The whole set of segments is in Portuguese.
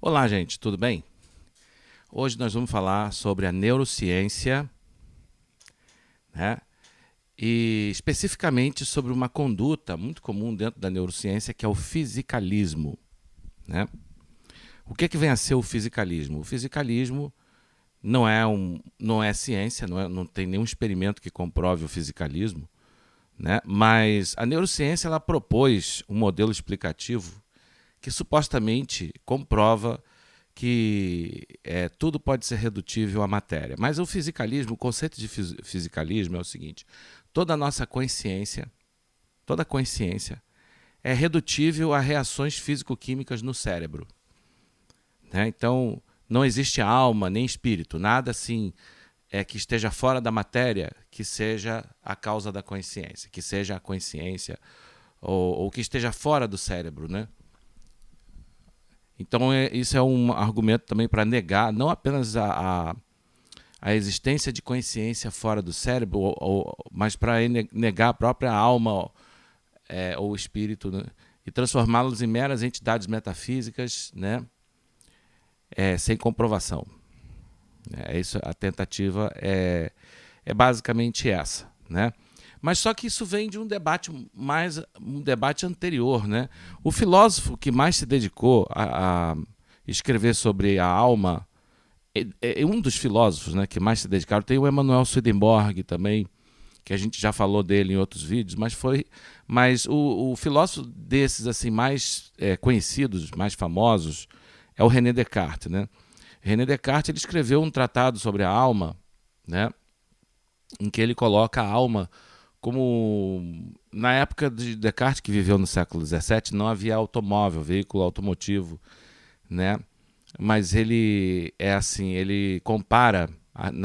Olá, gente, tudo bem? Hoje nós vamos falar sobre a neurociência, né? E especificamente sobre uma conduta muito comum dentro da neurociência, que é o fisicalismo, né? O que vem a ser o fisicalismo? O fisicalismo não é ciência, não tem nenhum experimento que comprove o fisicalismo, né? Mas a neurociência ela propôs um modelo explicativo que supostamente comprova que tudo pode ser redutível à matéria. Mas o fisicalismo, o conceito de fisicalismo é o seguinte: toda a nossa consciência, toda consciência é redutível a reações físico-químicas no cérebro, né? Então, não existe alma nem espírito, nada assim que esteja fora da matéria que seja a causa da consciência, que seja a consciência ou que esteja fora do cérebro, né? Então, isso é um argumento também para negar não apenas a existência de consciência fora do cérebro, mas para negar a própria alma ou espírito, né? E transformá-los em meras entidades metafísicas, né? Sem comprovação. Isso, a tentativa é basicamente essa, né? Mas só que isso vem de um debate anterior, né? O filósofo que mais se dedicou a escrever sobre a alma é um dos filósofos, né, que mais se dedicaram. Tem o Emanuel Swedenborg também, que a gente já falou dele em outros vídeos, mas o filósofo desses assim mais conhecidos, mais famosos, é o René Descartes, né? René Descartes ele escreveu um tratado sobre a alma, né, em que ele coloca a alma como, na época de Descartes, que viveu no século XVII, não havia automóvel, veículo automotivo, né? Mas ele ele compara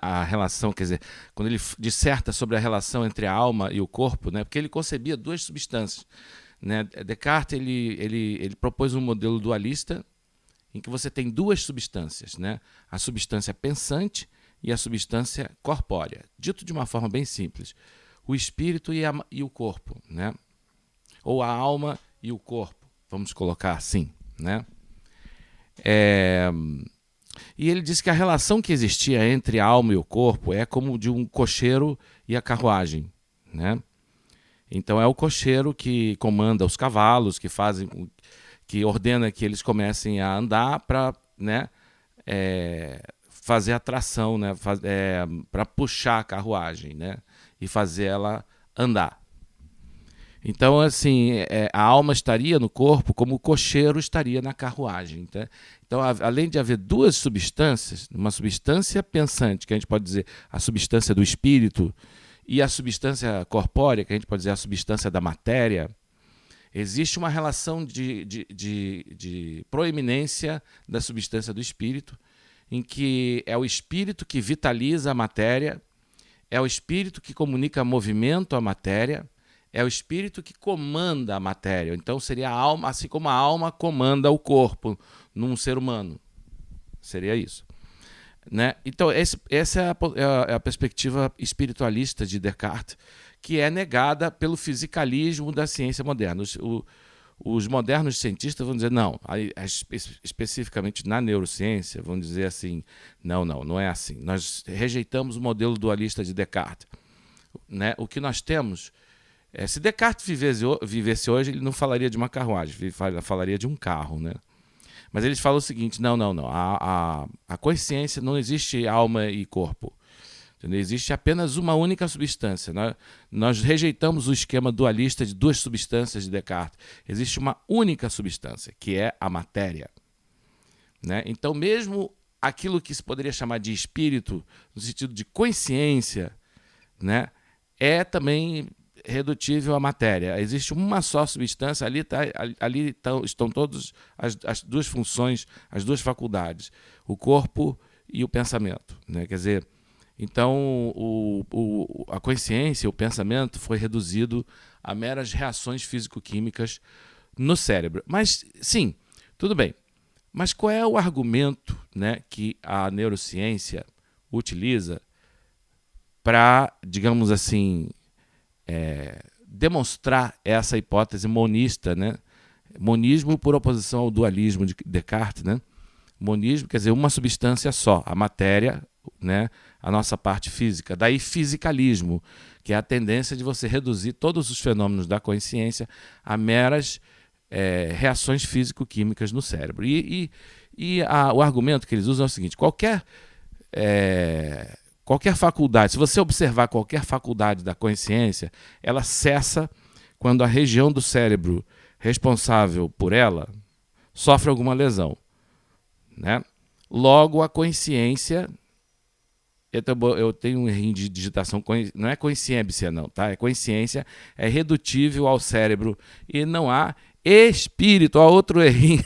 a relação, quer dizer, quando ele disserta sobre a relação entre a alma e o corpo, né? Porque ele concebia duas substâncias, né? Descartes ele propôs um modelo dualista em que você tem duas substâncias, né? A substância pensante e a substância corpórea. Dito de uma forma bem simples, o espírito e o corpo, né? Ou a alma e o corpo, vamos colocar assim, né? E ele disse que a relação que existia entre a alma e o corpo é como de um cocheiro e a carruagem, né? Então é o cocheiro que comanda os cavalos, que ordena que eles comecem a andar para, né, fazer a tração, né, para puxar a carruagem, né, e fazer ela andar. Então, assim, a alma estaria no corpo como o cocheiro estaria na carruagem. Tá? Então, além de haver duas substâncias, uma substância pensante, que a gente pode dizer a substância do espírito, e a substância corpórea, que a gente pode dizer a substância da matéria, existe uma relação de proeminência da substância do espírito, em que é o espírito que vitaliza a matéria, é o espírito que comunica movimento à matéria, é o espírito que comanda a matéria. Então seria a alma, assim como a alma comanda o corpo num ser humano. Seria isso, né? Então essa é a perspectiva espiritualista de Descartes, que é negada pelo fisicalismo da ciência moderna. Os modernos cientistas vão dizer, não, especificamente na neurociência, vão dizer assim, não é assim. Nós rejeitamos o modelo dualista de Descartes, né? O que nós temos se Descartes vivesse hoje, ele não falaria de uma carruagem, ele falaria de um carro, né? Mas eles falam o seguinte: não. A consciência não existe alma e corpo. Entendeu? Existe apenas uma única substância. Nós rejeitamos o esquema dualista de duas substâncias de Descartes. Existe uma única substância, que é a matéria, né? Então, mesmo aquilo que se poderia chamar de espírito, no sentido de consciência, né, é também redutível à matéria. Existe uma só substância, ali estão todas as duas funções, as duas faculdades, o corpo e o pensamento, né? Quer dizer, então a consciência, o pensamento foi reduzido a meras reações físico-químicas no cérebro. Mas, sim, tudo bem. Mas qual é o argumento, né, que a neurociência utiliza para, digamos assim, demonstrar essa hipótese monista, né? Monismo por oposição ao dualismo de Descartes, né? Monismo quer dizer uma substância só, a matéria, né? A nossa parte física. Daí fisicalismo, que é a tendência de você reduzir todos os fenômenos da consciência a meras reações físico-químicas no cérebro. O argumento que eles usam é o seguinte: qualquer faculdade, se você observar qualquer faculdade da consciência, ela cessa quando a região do cérebro responsável por ela sofre alguma lesão, né? Logo, a consciência... Eu tenho um errinho de digitação, não é consciência não, tá? É consciência, é redutível ao cérebro e não há espírito, há outro errinho,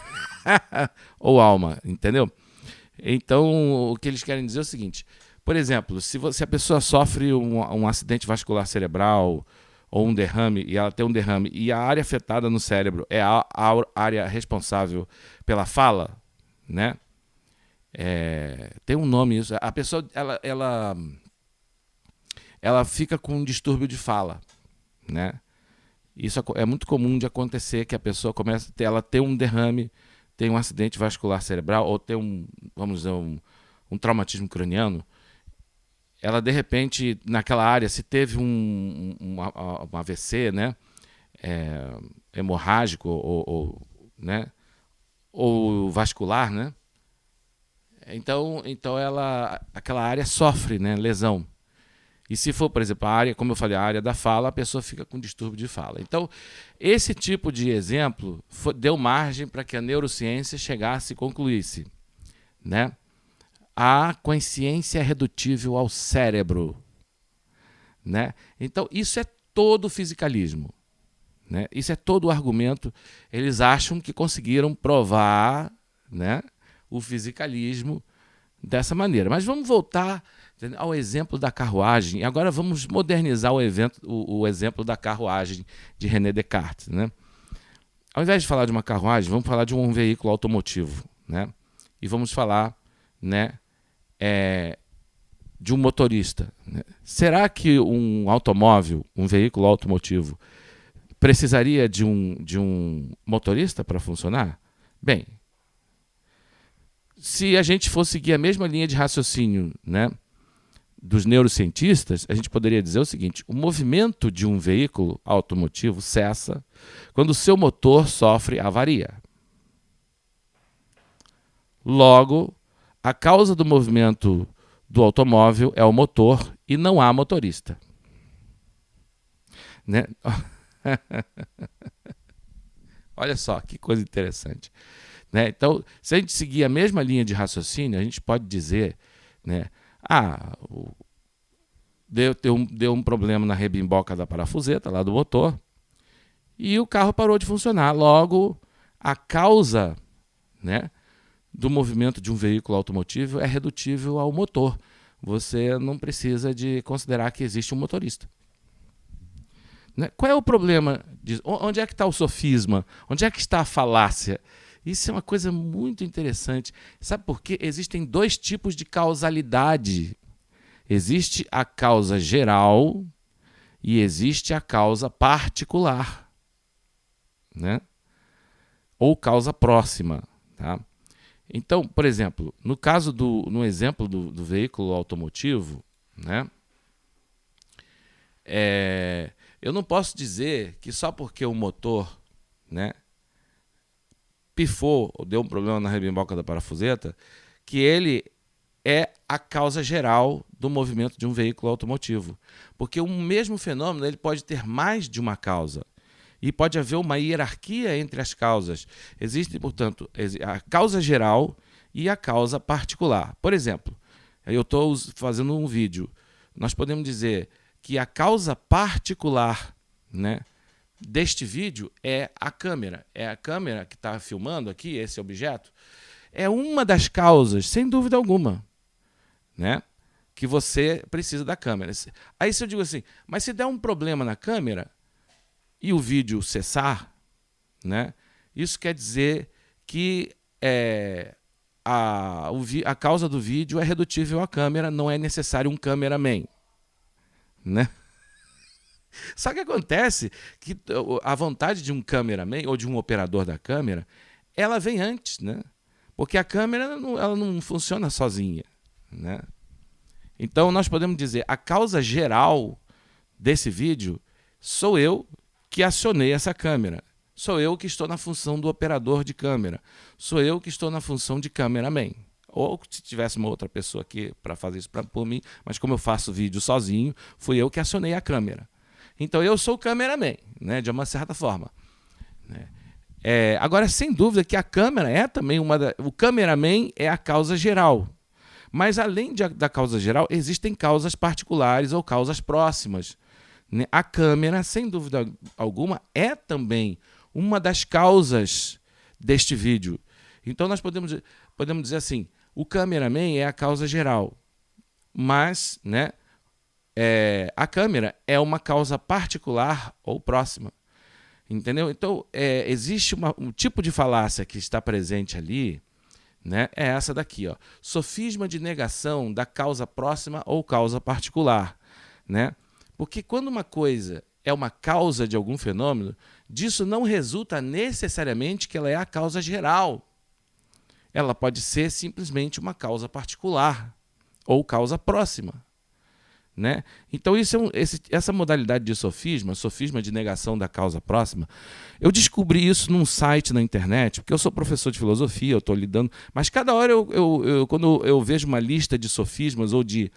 ou alma, entendeu? Então, o que eles querem dizer é o seguinte: por exemplo, se a pessoa sofre um acidente vascular cerebral ou um derrame, e ela tem um derrame, e a área afetada no cérebro é a área responsável pela fala, né? Tem um nome isso. A pessoa ela fica com um distúrbio de fala, né? Isso é muito comum de acontecer, que a pessoa começa a ter um derrame, tem um acidente vascular cerebral ou tem vamos dizer, um traumatismo craniano. Ela, de repente, naquela área, se teve um AVC, né? Hemorrágico né? Ou vascular, né? Então aquela área sofre, né, lesão. E se for, por exemplo, a área, como eu falei, a área da fala, a pessoa fica com distúrbio de fala. Então, esse tipo de exemplo deu margem para que a neurociência chegasse e concluísse, né? A consciência é redutível ao cérebro, né? Então, isso é todo o fisicalismo, né? Isso é todo o argumento. Eles acham que conseguiram provar, né, o fisicalismo dessa maneira. Mas vamos voltar ao exemplo da carruagem. Agora vamos modernizar o exemplo da carruagem de René Descartes, né? Ao invés de falar de uma carruagem, vamos falar de um veículo automotivo, né? E vamos falar, né, de um motorista, né? Será que um automóvel, um veículo automotivo, precisaria de um motorista para funcionar? Bem, se a gente for seguir a mesma linha de raciocínio, né, dos neurocientistas, a gente poderia dizer o seguinte: o movimento de um veículo automotivo cessa quando o seu motor sofre avaria. Logo, a causa do movimento do automóvel é o motor e não há motorista, né? Olha só que coisa interessante, né? Então, se a gente seguir a mesma linha de raciocínio, a gente pode dizer, né, deu um problema na rebimboca da parafuseta lá do motor e o carro parou de funcionar. Logo, a causa, né, do movimento de um veículo automotivo é redutível ao motor. Você não precisa de considerar que existe um motorista. Né? Qual é o problema disso? Onde é que está o sofisma? Onde é que está a falácia? Isso é uma coisa muito interessante. Sabe por quê? Existem dois tipos de causalidade. Existe a causa geral e existe a causa particular, né? Ou causa próxima, tá? Então, por exemplo, no exemplo do veículo automotivo, né? Eu não posso dizer que só porque o motor, né, pifou ou deu um problema na rebimboca da parafuseta, que ele é a causa geral do movimento de um veículo automotivo. Porque o mesmo fenômeno ele pode ter mais de uma causa. E pode haver uma hierarquia entre as causas. Existe, portanto, a causa geral e a causa particular. Por exemplo, eu estou fazendo um vídeo. Nós podemos dizer que a causa particular, né, deste vídeo é a câmera. É a câmera que está filmando aqui, esse objeto. É uma das causas, sem dúvida alguma, né, que você precisa da câmera. Aí se eu digo assim, mas se der um problema na câmera e o vídeo cessar, né, isso quer dizer que a causa do vídeo é redutível à câmera, não é necessário um cameraman, né? Só que acontece que a vontade de um cameraman ou de um operador da câmera, ela vem antes, né? Porque a câmera ela não funciona sozinha, né? Então, nós podemos dizer, a causa geral desse vídeo sou eu que acionei essa câmera. Sou eu que estou na função do operador de câmera. Sou eu que estou na função de cameraman. Ou se tivesse uma outra pessoa aqui para fazer isso por mim, mas como eu faço vídeo sozinho, fui eu que acionei a câmera. Então, eu sou o cameraman, né, de uma certa forma. Né? Agora, sem dúvida que a câmera é também o cameraman é a causa geral. Mas, além da causa geral, existem causas particulares ou causas próximas. Né? A câmera, sem dúvida alguma, é também uma das causas deste vídeo. Então, nós podemos dizer assim, o cameraman é a causa geral, mas, né, a câmera é uma causa particular ou próxima. Entendeu? Então, existe um tipo de falácia que está presente ali, né? É essa daqui, ó. Sofisma de negação da causa próxima ou causa particular. Né? Porque quando uma coisa é uma causa de algum fenômeno, disso não resulta necessariamente que ela é a causa geral. Ela pode ser simplesmente uma causa particular ou causa próxima. Né? Então, essa modalidade de sofisma de negação da causa próxima, eu descobri isso num site na internet, porque eu sou professor de filosofia, eu estou lidando, mas cada hora quando eu vejo uma lista de sofismas ou de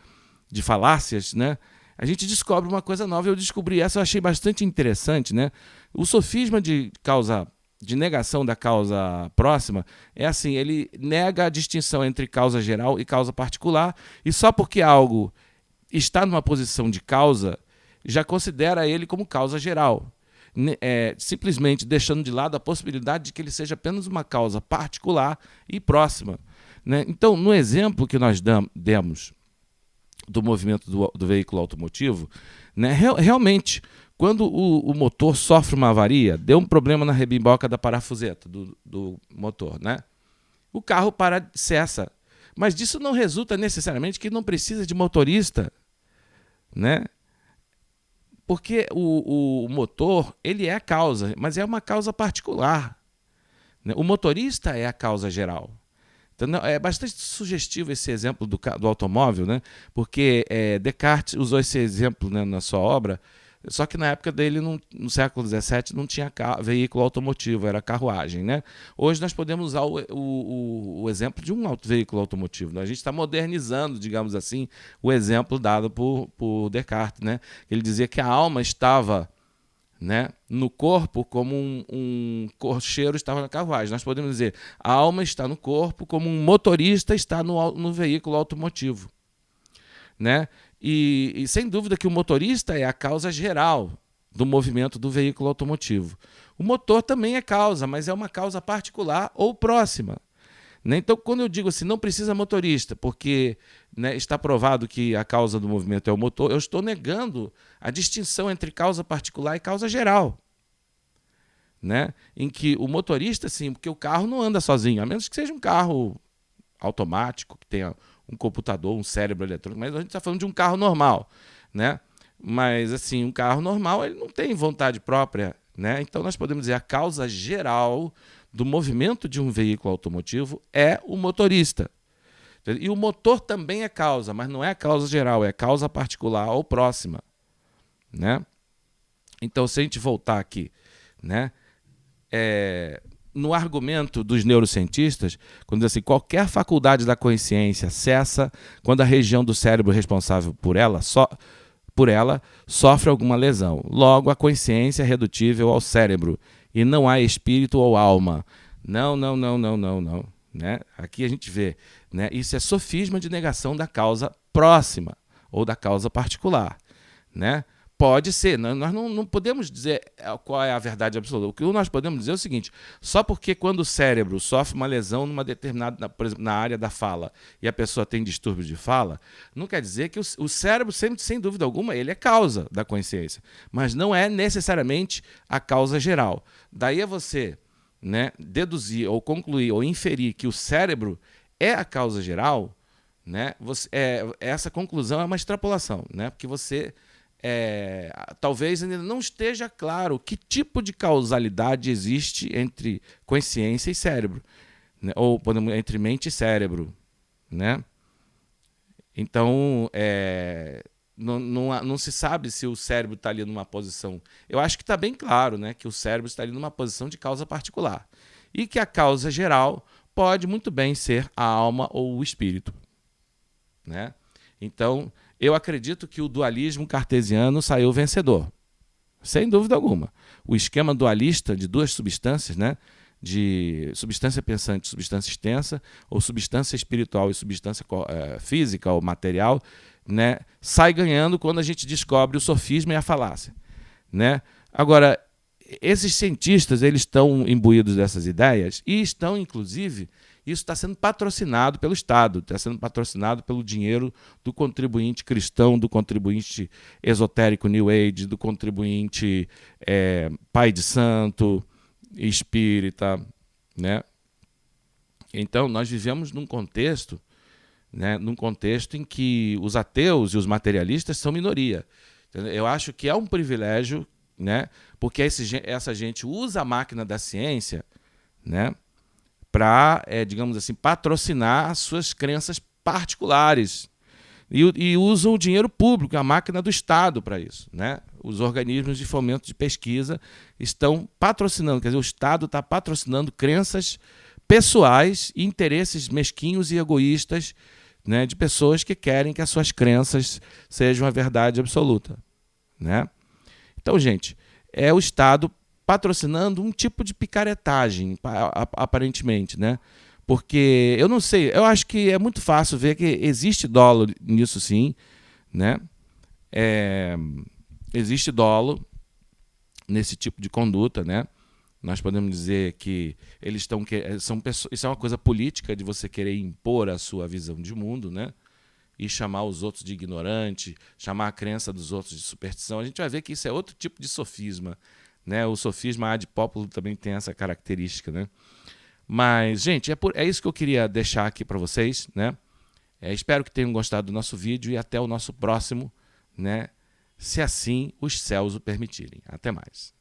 falácias, né, a gente descobre uma coisa nova. Eu descobri essa, eu achei bastante interessante. Né? O sofisma de negação da causa próxima é assim, ele nega a distinção entre causa geral e causa particular, e só porque algo está numa posição de causa, já considera ele como causa geral, simplesmente deixando de lado a possibilidade de que ele seja apenas uma causa particular e próxima. Né? Então, no exemplo que nós demos do movimento do veículo automotivo, né, realmente, quando o motor sofre uma avaria, deu um problema na rebimboca da parafuseta do motor, né? O carro cessa. Mas disso não resulta necessariamente que não precisa de motorista, né? Porque o motor, ele é a causa, mas é uma causa particular. Né? O motorista é a causa geral. Então, é bastante sugestivo esse exemplo do automóvel, né? Porque Descartes usou esse exemplo, né, na sua obra, só que na época dele, no século XVII, não tinha veículo automotivo, era carruagem. Né? Hoje nós podemos usar o exemplo de um veículo automotivo. Né? A gente está modernizando, digamos assim, o exemplo dado por Descartes. Né? Ele dizia que a alma estava, né, no corpo como um cocheiro estava na carruagem. Nós podemos dizer a alma está no corpo como um motorista está no veículo automotivo. Né? E sem dúvida que o motorista é a causa geral do movimento do veículo automotivo. O motor também é causa, mas é uma causa particular ou próxima. Né? Então, quando eu digo assim, não precisa motorista, porque, né, está provado que a causa do movimento é o motor, eu estou negando a distinção entre causa particular e causa geral. Né? Em que o motorista, sim, porque o carro não anda sozinho, a menos que seja um carro automático, que tenha um computador, um cérebro eletrônico, mas a gente está falando de um carro normal. Né? Mas, assim, um carro normal ele não tem vontade própria. Né? Então, nós podemos dizer a causa geral do movimento de um veículo automotivo é o motorista. E o motor também é causa, mas não é causa geral, é causa particular ou próxima. Né? Então, se a gente voltar aqui, né, no argumento dos neurocientistas, quando diz assim, qualquer faculdade da consciência cessa quando a região do cérebro responsável por ela sofre alguma lesão. Logo, a consciência é redutível ao cérebro e não há espírito ou alma. Não. Né? Aqui a gente vê, né? Isso é sofisma de negação da causa próxima ou da causa particular. Né? Pode ser, nós não podemos dizer qual é a verdade absoluta. O que nós podemos dizer é o seguinte, só porque quando o cérebro sofre uma lesão numa determinada, por exemplo, na área da fala, e a pessoa tem distúrbios de fala, não quer dizer que o cérebro, sempre, sem dúvida alguma, ele é causa da consciência, mas não é necessariamente a causa geral. Daí a você, né, deduzir ou concluir ou inferir que o cérebro é a causa geral, né, essa conclusão é uma extrapolação, né, porque você... talvez ainda não esteja claro que tipo de causalidade existe entre consciência e cérebro. né? Ou entre mente e cérebro, né? Então, não se sabe se o cérebro está ali numa posição. Eu acho que está bem claro, né, que o cérebro está ali numa posição de causa particular. E que a causa geral pode muito bem ser a alma ou o espírito, né? Então, eu acredito que o dualismo cartesiano saiu vencedor, sem dúvida alguma. O esquema dualista de duas substâncias, né, de substância pensante e substância extensa, ou substância espiritual e substância física ou material, né, sai ganhando quando a gente descobre o sofisma e a falácia, né? Agora, esses cientistas, eles estão imbuídos dessas ideias e estão, inclusive, isso está sendo patrocinado pelo Estado, está sendo patrocinado pelo dinheiro do contribuinte cristão, do contribuinte esotérico New Age, do contribuinte pai de santo, espírita, né? Então, nós vivemos num contexto, né, em que os ateus e os materialistas são minoria. Eu acho que é um privilégio, né, porque essa gente usa a máquina da ciência, né, para, digamos assim, patrocinar as suas crenças particulares. E usam o dinheiro público, a máquina do Estado para isso, né? Os organismos de fomento de pesquisa estão patrocinando, quer dizer, o Estado está patrocinando crenças pessoais e interesses mesquinhos e egoístas, né, de pessoas que querem que as suas crenças sejam a verdade absoluta, né? Então, gente, é o Estado patrocinando um tipo de picaretagem, aparentemente, né? Porque eu não sei, eu acho que é muito fácil ver que existe dolo nisso, sim, né? Existe dolo nesse tipo de conduta, né? Nós podemos dizer que eles são pessoas, isso é uma coisa política de você querer impor a sua visão de mundo, né? E chamar os outros de ignorante, chamar a crença dos outros de superstição. A gente vai ver que isso é outro tipo de sofisma, né? O sofisma ad populum também tem essa característica, né? Mas, gente, é isso que eu queria deixar aqui para vocês, né? Espero que tenham gostado do nosso vídeo e até o nosso próximo, né? Se assim os céus o permitirem. Até mais.